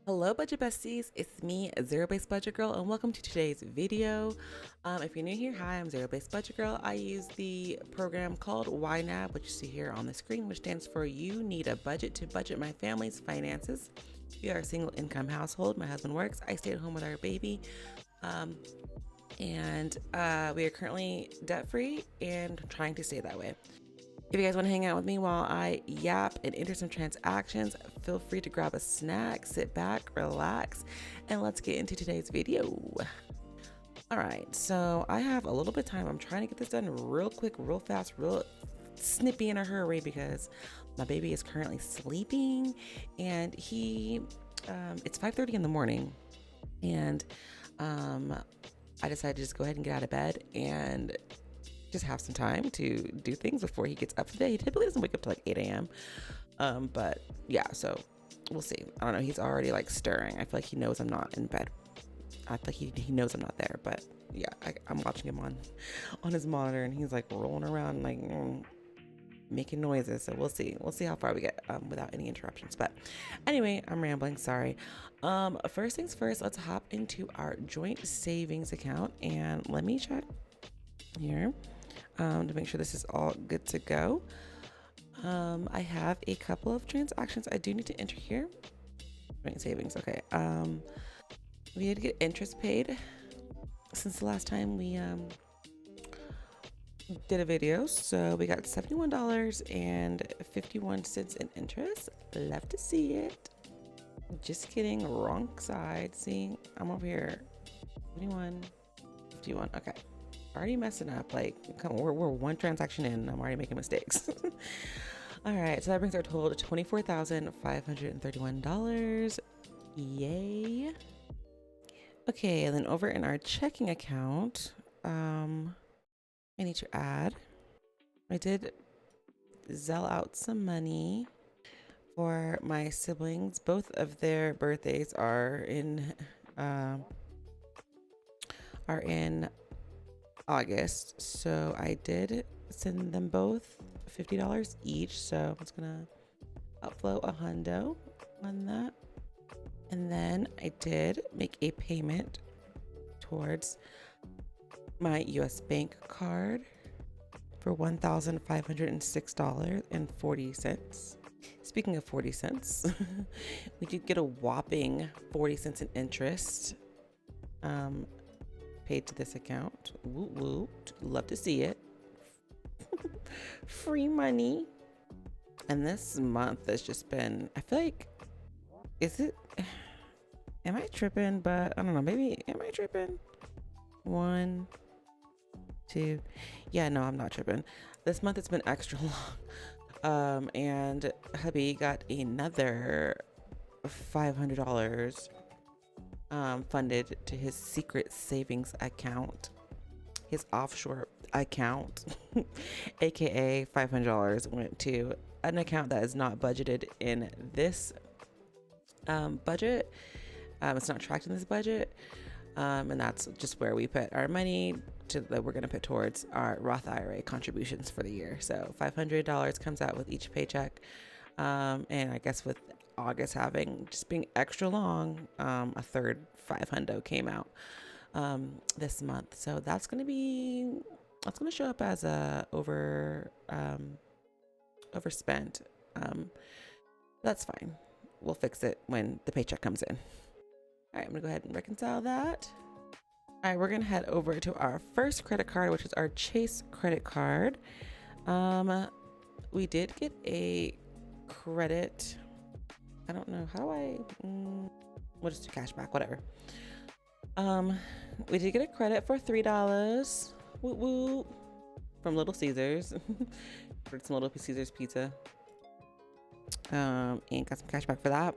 Hello, Budget Besties. It's me, Zero Based Budget Girl, and welcome to today's video. If you're new here, hi, I'm Zero Based Budget Girl. I use the program called YNAB, which you see here on the screen, which stands for You Need a Budget to Budget My Family's Finances. We are a single income household. My husband works. I stay at home with our baby. And we are currently debt free and trying to stay that way. If you guys want to hang out with me while I yap and enter some transactions, feel free to grab a snack, sit back, relax, and let's get into today's video. All right, so I have a little bit of time. I'm trying to get this done real quick, real fast, real snippy in a hurry because my baby is currently sleeping and it's 5:30 in the morning, and I decided to just go ahead and get out of bed and just have some time to do things before he gets up today. He typically doesn't wake up till like 8 a.m. But yeah, so we'll see. I don't know. He's already like stirring. I feel like he knows I'm not in bed. I feel like he knows I'm not there. But yeah, I'm watching him on his monitor, and he's like rolling around like making noises. So we'll see. We'll see how far we get without any interruptions. But anyway, I'm rambling. Sorry. First things first, let's hop into our joint savings account, and let me check here to make sure this is all good to go. I have a couple of transactions I do need to enter here. Joint savings. Okay. We did get interest paid since the last time we did a video, so we got $71.51 in interest. Love to see it. Just kidding, wrong side. See, I'm over here. 51. Okay, already messing up. Like, come on, we're one transaction in and I'm already making mistakes. All right, so that brings our total to $24,531. Yay. Okay, and then over in our checking account, I need to add, I did Zelle out some money for my siblings. Both of their birthdays are in August, so I did send them both $50 each. So it's gonna outflow a hundo on that, and then I did make a payment towards my U.S. bank card for $1,506.40. Speaking of 40 cents, we did get a whopping 40 cents in interest paid to this account. Woot woot. Love to see it. Free money. And this month has just been, I feel like, am I tripping? But I don't know, maybe, am I tripping? 1, 2. Yeah, no, I'm not tripping. This month it's been extra long. And hubby got another $500 funded to his secret savings account, his offshore account, aka $500 went to an account that is not budgeted in this budget. It's not tracked in this budget, and that's just where we put our money that we're going to put towards our Roth IRA contributions for the year. So $500 comes out with each paycheck, and I guess with August being extra long, a third $500 came out this month. So that's gonna show up as a overspent. That's fine. We'll fix it when the paycheck comes in. All right, I'm gonna go ahead and reconcile that. All right, we're gonna head over to our first credit card, which is our Chase credit card. We did get a credit. I don't know how we'll just do cash back, whatever. We did get a credit for $3. Woo woo, from Little Caesars. For some Little Caesars pizza. And got some cash back for that.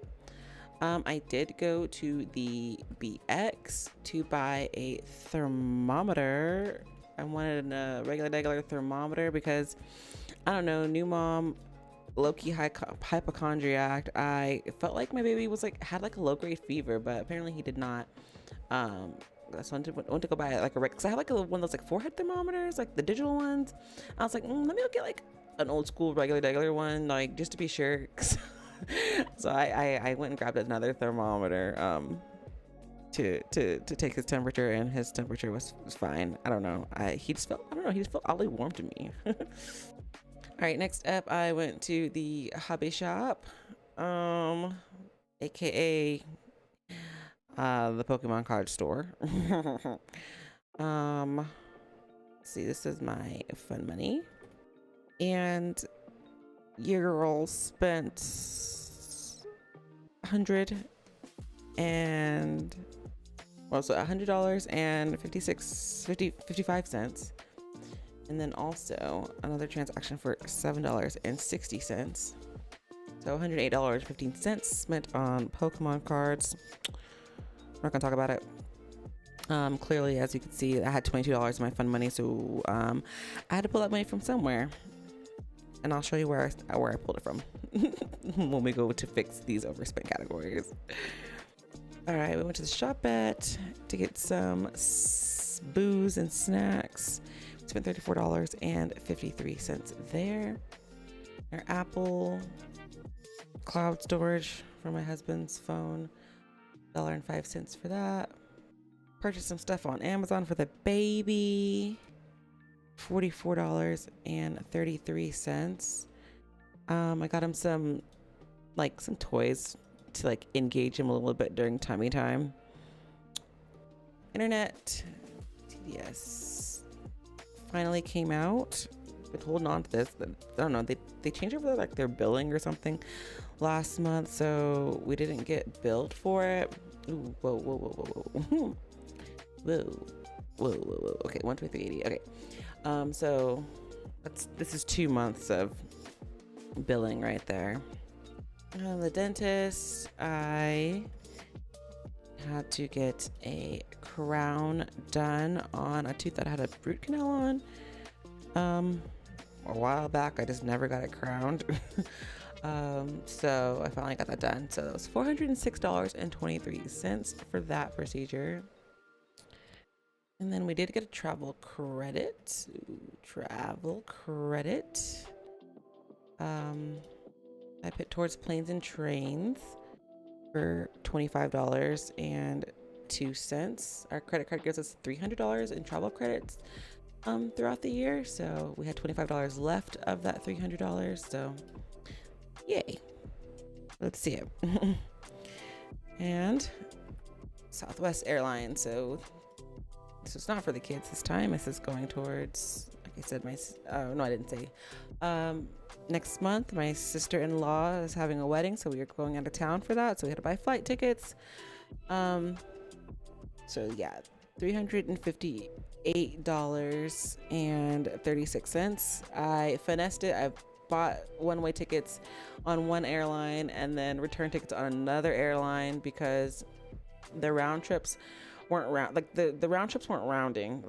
I did go to the BX to buy a thermometer. I wanted a regular thermometer because, I don't know, new mom, low-key hypochondriac. I felt like my baby had a low-grade fever, but apparently he did not. So I went to go buy like because I have one of those forehead thermometers, like the digital ones. I was like, let me go get an old school regular one, just to be sure. So I went and grabbed another thermometer to take his temperature, and his temperature was fine. I don't know. He just felt oddly warm to me. All right, next up, I went to the hobby shop, aka the Pokemon card store. See, this is my fun money, and your girl spent $100 and $100 and 55 cents, and then also another transaction for $7.60. So $108.15 spent on Pokemon cards. I'm not gonna talk about it. Clearly, as you can see, I had $22 in my fun money, so I had to pull that money from somewhere, and I'll show you where I pulled it from when we go to fix these overspent categories. All right, we went to the shopette to get some booze and snacks. We spent $34.53 there. Our Apple cloud storage for my husband's phone, $1.05 for that. Purchased some stuff on Amazon for the baby, $44.33. I got him some toys to engage him a little bit during tummy time. Internet, TDS finally came out. Been holding on to this. I don't know. They changed over their billing or something last month, so we didn't get billed for it. Ooh, whoa. Whoa. Okay, 123.80. Okay. So this is 2 months of billing right there. The dentist, I had to get a crown done on a tooth that had a root canal on. A while back, I just never got it crowned. So I finally got that done. So that was $406.23 for that procedure. And then we did get a travel credit. I put towards planes and trains for $25.02. Our credit card gives us $300 in travel credits throughout the year. So we had $25 left of that $300. So yay. Let's see it. And Southwest Airlines. So this is not for the kids this time. This is going towards, like I said, I didn't say. Next month, my sister-in-law is having a wedding, so we are going out of town for that. So we had to buy flight tickets. So yeah, $358.36. I finessed it. I bought one-way tickets on one airline and then return tickets on another airline because the round trips weren't the round trips weren't rounding.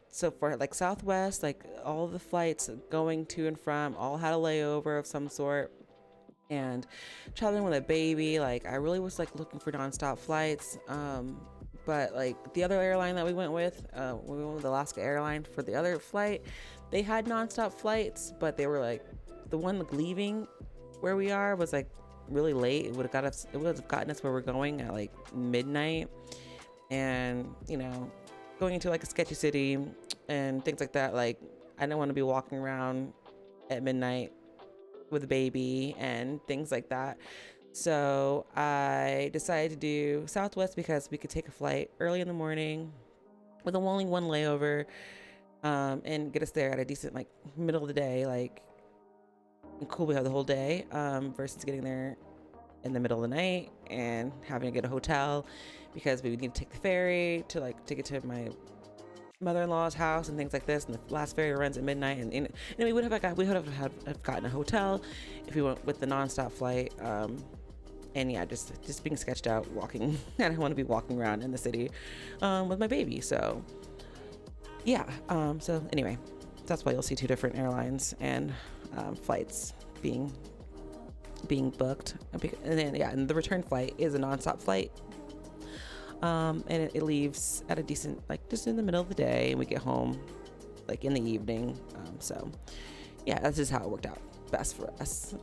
So for Southwest, all the flights going to and from all had a layover of some sort, and traveling with a baby, I really was looking for nonstop flights. But the other airline that we went with Alaska Airlines for the other flight, they had nonstop flights, but they were the one leaving where we are was really late. It would have gotten us where we're going at midnight. And, going into a sketchy city and things like that, I didn't want to be walking around at midnight with a baby and things like that. So I decided to do Southwest because we could take a flight early in the morning with only one layover, and get us there at a decent, middle of the day, cool, we have the whole day, versus getting there in the middle of the night and having to get a hotel because we would need to take the ferry to get to my mother-in-law's house and things like this, and the last ferry runs at midnight, and we would have gotten a hotel if we went with the nonstop flight. And yeah, just being sketched out walking. I don't want to be walking around in the city with my baby. So yeah, so anyway, that's why you'll see two different airlines and flights being booked. And then and the return flight is a nonstop flight, and it leaves at a decent, just in the middle of the day, and we get home in the evening. So yeah, that's just how it worked out best for us.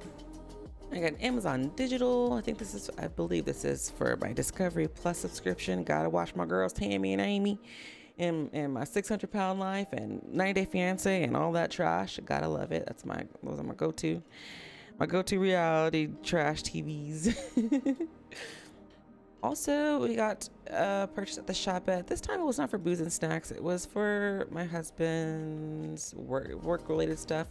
I got Amazon Digital. I believe this is for my Discovery Plus subscription. Gotta watch my girls Tammy and Amy and my 600-pound life and 90 Day Fiance and all that trash. Gotta love it. Those are my go-to reality trash TVs. Also, we got purchased at the shop at this time. It was not for booze and snacks. It was for my husband's work related stuff.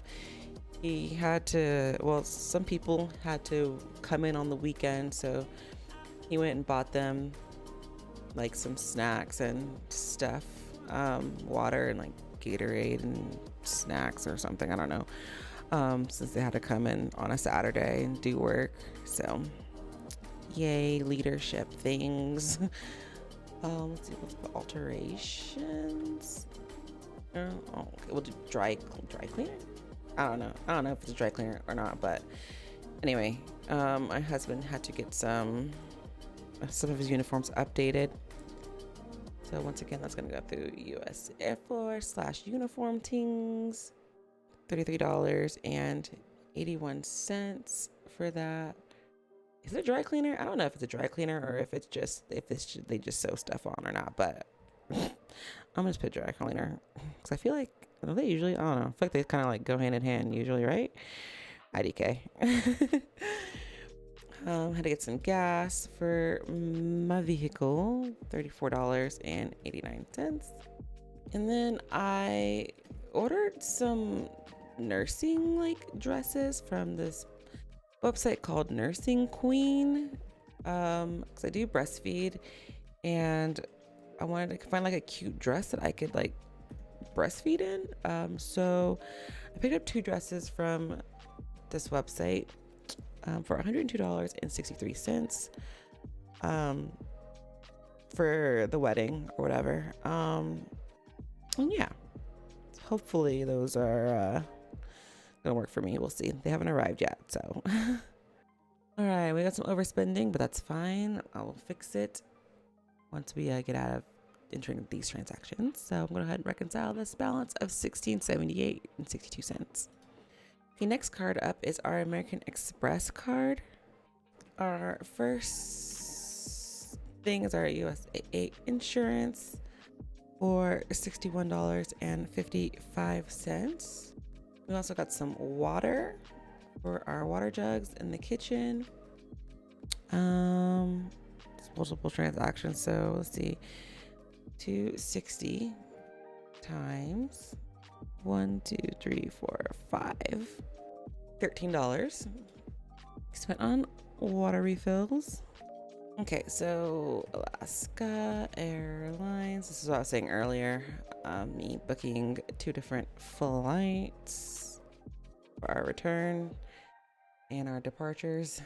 He had to, well, some people had to come in on the weekend, so he went and bought them like some snacks and stuff, water and like Gatorade and snacks or something, I don't know, since they had to come in on a Saturday and do work. So yay, leadership things. Let's see, what's the alterations? Okay, we'll do dry cleaner. I don't know if it's a dry cleaner or not, but anyway, my husband had to get some of his uniforms updated. So once again, that's gonna go through U.S. Air Force /uniform things, $33.81 for that. Is it a dry cleaner? I don't know if it's a dry cleaner or if they just sew stuff on or not, but I'm gonna just put dry cleaner because I feel like they usually, I don't know, I feel like they kind of like go hand in hand usually, right? IDK. Had to get some gas for my vehicle, $34.89. And then I ordered some nursing like dresses from this website called Nursing Queen, because I do breastfeed and I wanted to find like a cute dress that I could like breastfeed in. So I picked up 2 dresses from this website for $102.63 for the wedding or whatever. And yeah, hopefully those are gonna work for me. We'll see. They haven't arrived yet, so all right, we got some overspending, but that's fine. I'll fix it once we get out of entering these transactions. So I'm going to go ahead and reconcile this balance of $16.78.62. The next card up is our American Express card. Our first thing is our USA insurance for $61.55. We also got some water for our water jugs in the kitchen. Multiple transactions. So let's see. 260 times 1, 2, 3, 4, 5. $13 spent on water refills. Okay, so Alaska Airlines. This is what I was saying earlier. Me booking 2 different flights for our return and our departures.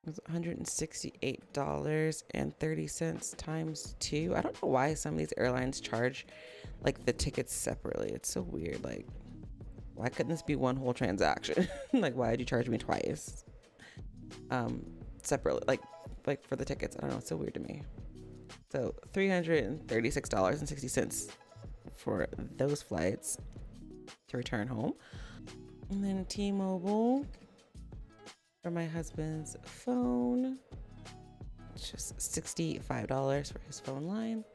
It was $168.30 times 2. I don't know why some of these airlines charge like the tickets separately. It's so weird. Like, why couldn't this be one whole transaction? Like, why did you charge me twice? Separately, like for the tickets. I don't know. It's so weird to me. So $336.60 for those flights to return home. And then T-Mobile for my husband's phone. It's just $65 for his phone line.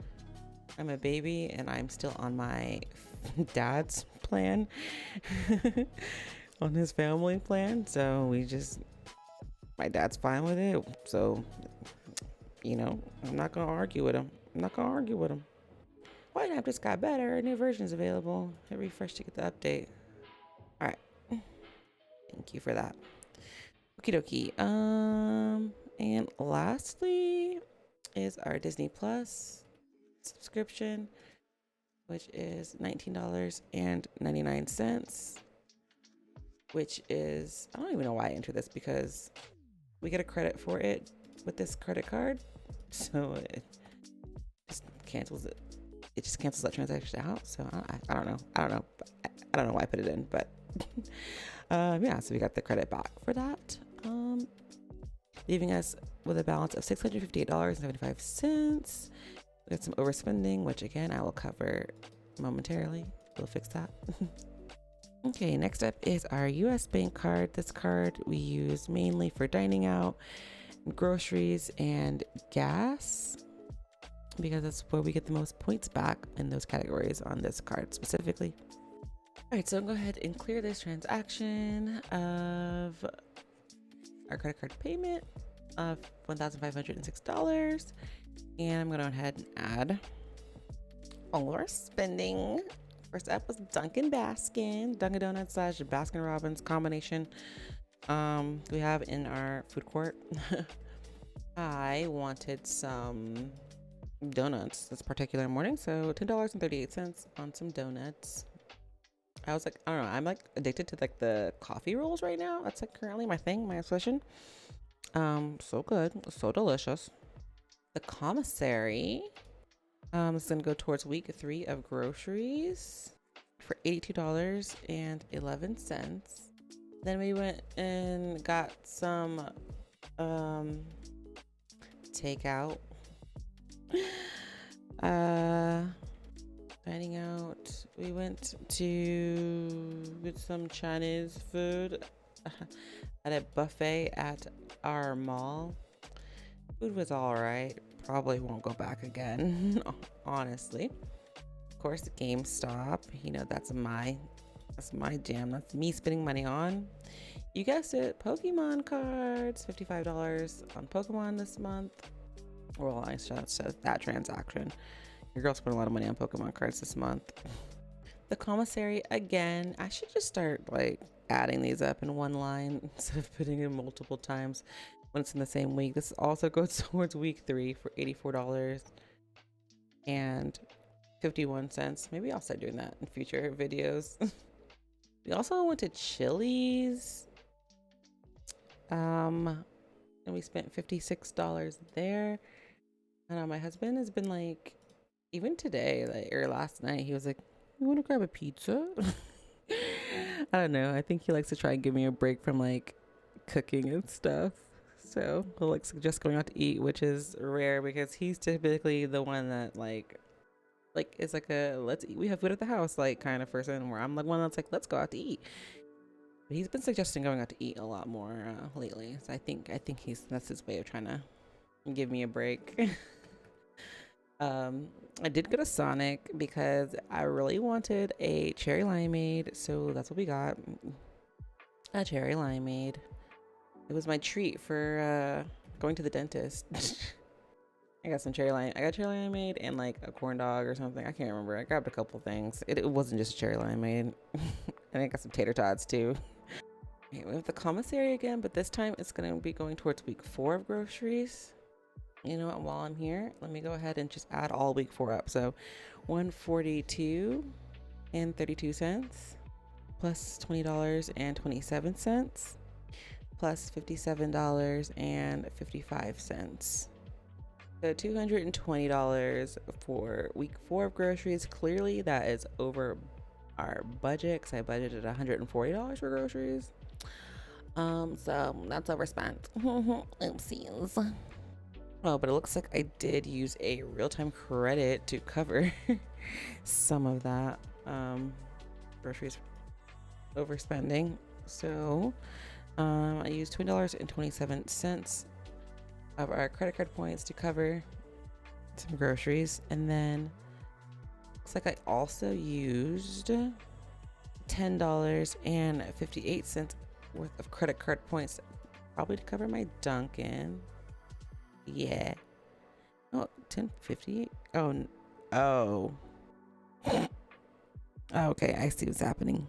I'm a baby and I'm still on my dad's plan, on his family plan. So my dad's fine with it. So, I'm not going to argue with him. YNAB just got better. A new version is available. Hit refresh to get the update. All right. Thank you for that. Okie dokie. And lastly is our Disney Plus subscription, which is $19.99, which is, I don't even know why I entered this because we get a credit for it with this credit card. So it just cancels it. It just cancels that transaction out. So I don't know. I don't know why I put it in, but yeah, so we got the credit back for that. Leaving us with a balance of $658.75. We got some overspending, which again, I will cover momentarily. We'll fix that. Okay, next up is our US bank card. This card we use mainly for dining out, groceries, and gas, because that's where we get the most points back in those categories on this card specifically. All right, so go ahead and clear this transaction of our credit card payment of $1,506. And I'm going to go ahead and add all our spending. First up was Dunkin' Donuts / Baskin Robbins combination we have in our food court. I wanted some donuts this particular morning, so $10.38 on some donuts. I was like, I don't know, I'm like addicted to like the coffee rolls right now. That's like currently my thing, my obsession. So good, so delicious. The commissary is gonna go towards week 3 of groceries for $82.11. Then we went and got some takeout. Dining out. We went to get some Chinese food at a buffet at our mall. Food was all right. Probably won't go back again, honestly. Of course, GameStop. You know, that's my jam. That's me spending money on. You guessed it, Pokemon cards. $55 on Pokemon this month. Well, I said that transaction. Your girl spent a lot of money on Pokemon cards this month. The commissary, again, I should just start like adding these up in one line instead of putting in multiple times when it's in the same week. This also goes towards week 3 for $84 and 51 cents. Maybe I'll start doing that in future videos. We also went to Chili's. And we spent $56 there. I know my husband has been like, even today, like, or last night, he was like, "You want to grab a pizza?" I don't know. I think he likes to try and give me a break from like cooking and stuff. So he'll like suggest going out to eat, which is rare because he's typically the one that like is like a let's eat, we have food at the house like kind of person, where I'm like one that's like, let's go out to eat. But he's been suggesting going out to eat a lot more lately. So I think that's his way of trying to give me a break. I did go to Sonic because I really wanted a cherry limeade, so that's what we got. A cherry limeade. It was my treat for going to the dentist. I got cherry limeade and like a corn dog or something. I can't remember. I grabbed a couple things. It wasn't just a cherry limeade. And I got some tater tots too. Okay, we have the commissary again, but this time it's going to be going towards week 4 of groceries. You know what, while I'm here, let me go ahead and just add all week 4 up. So $142.32 plus $20.27 plus $57.55. So $220 for week 4 of groceries. Clearly that is over our budget because I budgeted $140 for groceries. So that's overspent. Oopsies. Oh, but it looks like I did use a real-time credit to cover some of that groceries overspending. So I used $20.27 of our credit card points to cover some groceries, and then looks like I also used $10.58 worth of credit card points, probably to cover my Dunkin'. Yeah. Oh, $10.58. Oh. Okay, I see what's happening.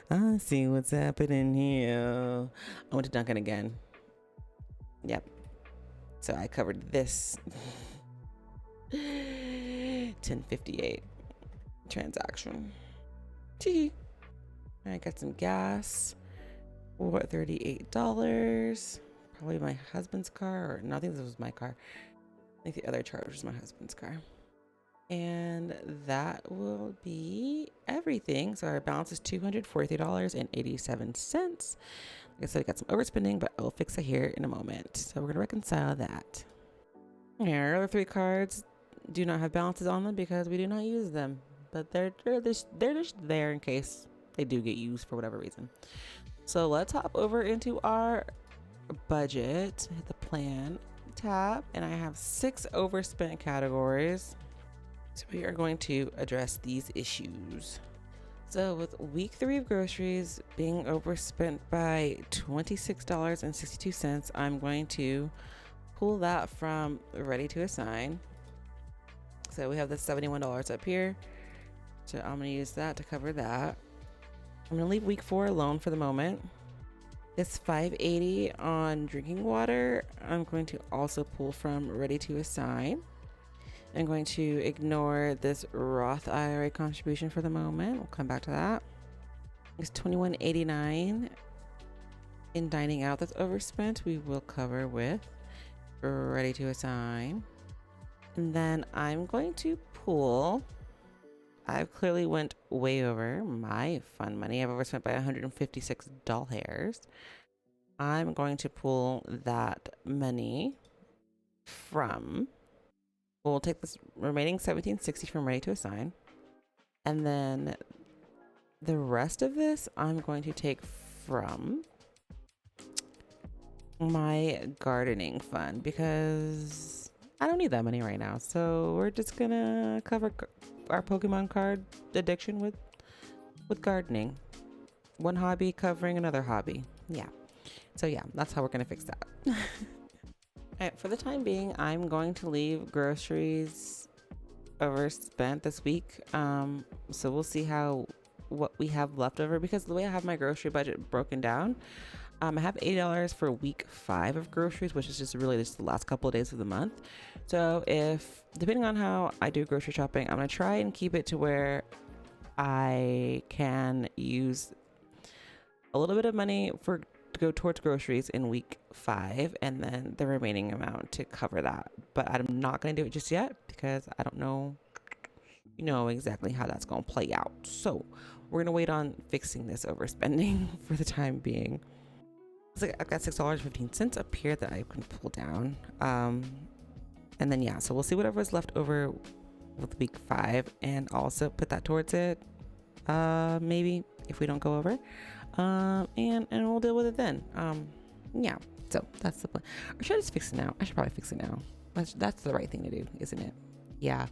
I see what's happening here. I went to Dunkin' again. Yep. So I covered this $10.58 transaction. Gee. I got some gas for $38. Probably my husband's car, or no, I think this was my car. I think the other charge was my husband's car. And that will be everything. So our balance is $243.87. Like I said, I got some overspending, but I'll fix it here in a moment. So we're going to reconcile that. Our other 3 cards do not have balances on them because we do not use them, but they're just there in case they do get used for whatever reason. So let's hop over into our budget, hit the plan tab, and I have 6 overspent categories. So we are going to address these issues. So with week 3 of groceries being overspent by $26.62, I'm going to pull that from ready to assign. So we have the $71 up here. So I'm going to use that to cover that. I'm going to leave week 4 alone for the moment. This $5.80 on drinking water, I'm going to also pull from ready to assign. I'm going to ignore this Roth IRA contribution for the moment. We'll come back to that. It's $21.89 in dining out that's overspent. We will cover with ready to assign. And then I'm going to pull. I've clearly went way over my fun money. I've overspent by $156. I'm going to pull that money from, we'll take this remaining $17.60 from ready to assign. And then the rest of this I'm going to take from my gardening fund because I don't need that money right now. So we're just gonna cover our Pokemon card addiction with gardening. One hobby covering another hobby. Yeah. So yeah, that's how we're gonna fix that. All right, for the time being, I'm going to leave groceries overspent this week. So we'll see what we have left over, because the way I have my grocery budget broken down, I have $80 for week 5 of groceries, which is just really just the last couple of days of the month. So if, depending on how I do grocery shopping, I'm going to try and keep it to where I can use a little bit of money to go towards groceries in week 5, and then the remaining amount to cover that. But I'm not going to do it just yet because I don't know, exactly how that's going to play out. So we're going to wait on fixing this overspending for the time being. So I've got $6.15 up here that I can pull down. And then, yeah, so we'll see whatever's left over with week 5 and also put that towards it. Maybe if we don't go over. And we'll deal with it then. Yeah, so that's the plan. Or should I just fix it now? I should probably fix it now. That's the right thing to do, isn't it? Yeah.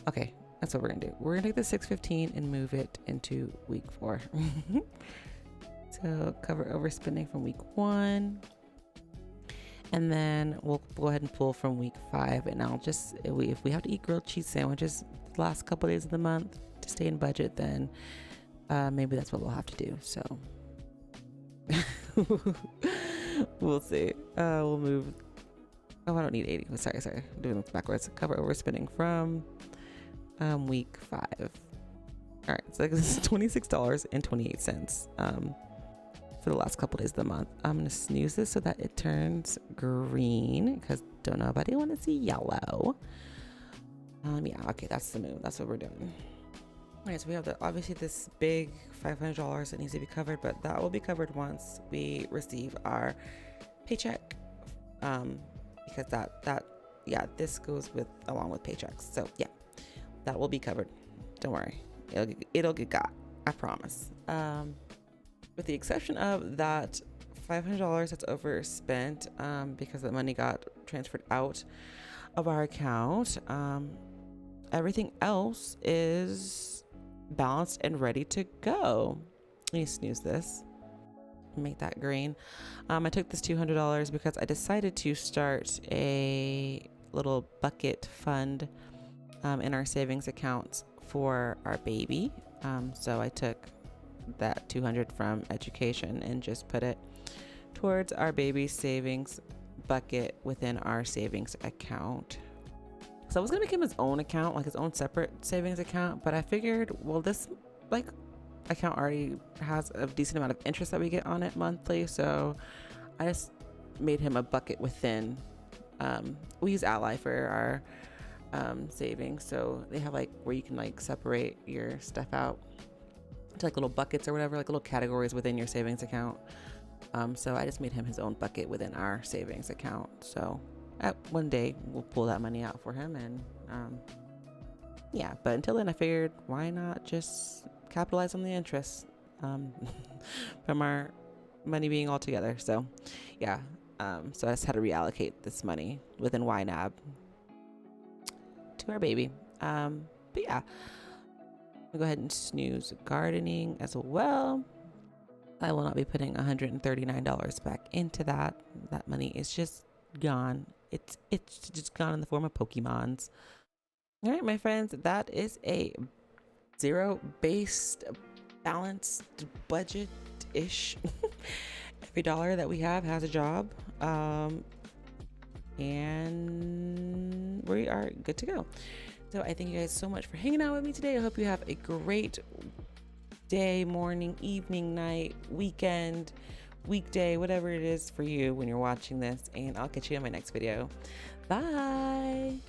Okay, that's what we're gonna do. We're gonna take the $6.15 and move it into week 4. So cover overspending from week 1. And then we'll go ahead and pull from week 5. And I'll just, if we have to eat grilled cheese sandwiches the last couple days of the month to stay in budget, then maybe that's what we'll have to do. So we'll see. We'll move. Oh, I don't need 80. Sorry. I'm doing this backwards. Cover overspending from week 5. All right. So this is $26.28 for the last couple days of the month. I'm going to snooze this so that it turns green because don't nobody want to see yellow. Yeah. Okay. That's the move. That's what we're doing. All right, so we have obviously this big $500 that needs to be covered, but that will be covered once we receive our paycheck, because this goes along with paychecks. So yeah, that will be covered. Don't worry, it'll get got. I promise. With the exception of that $500 that's overspent, because the money got transferred out of our account. Everything else is balanced and ready to go. Let me snooze this. Make that green. I took this $200 because I decided to start a little bucket fund in our savings accounts for our baby. So I took that $200 from education and just put it towards our baby savings bucket within our savings account. So I was gonna make him his own account, like his own separate savings account, but I figured, well, this account already has a decent amount of interest that we get on it monthly, so I just made him a bucket within. We use Ally for our savings, so they have where you can separate your stuff out to little buckets or whatever, little categories within your savings account. So I just made him his own bucket within our savings account. So one day we'll pull that money out for him, and yeah, but until then I figured, why not just capitalize on the interest? from our money being all together. So yeah, so I just had to reallocate this money within YNAB to our baby. But yeah, I'll go ahead and snooze gardening as well. I will not be putting $139 back into that. That money is just gone. It's just gone in the form of Pokemons. All right, my friends, that is a zero-based balanced budget-ish. Every dollar that we have has a job. And we are good to go. So I thank you guys so much for hanging out with me today. I hope you have a great day, morning, evening, night, weekend, weekday, whatever it is for you when you're watching this. And I'll catch you in my next video. Bye.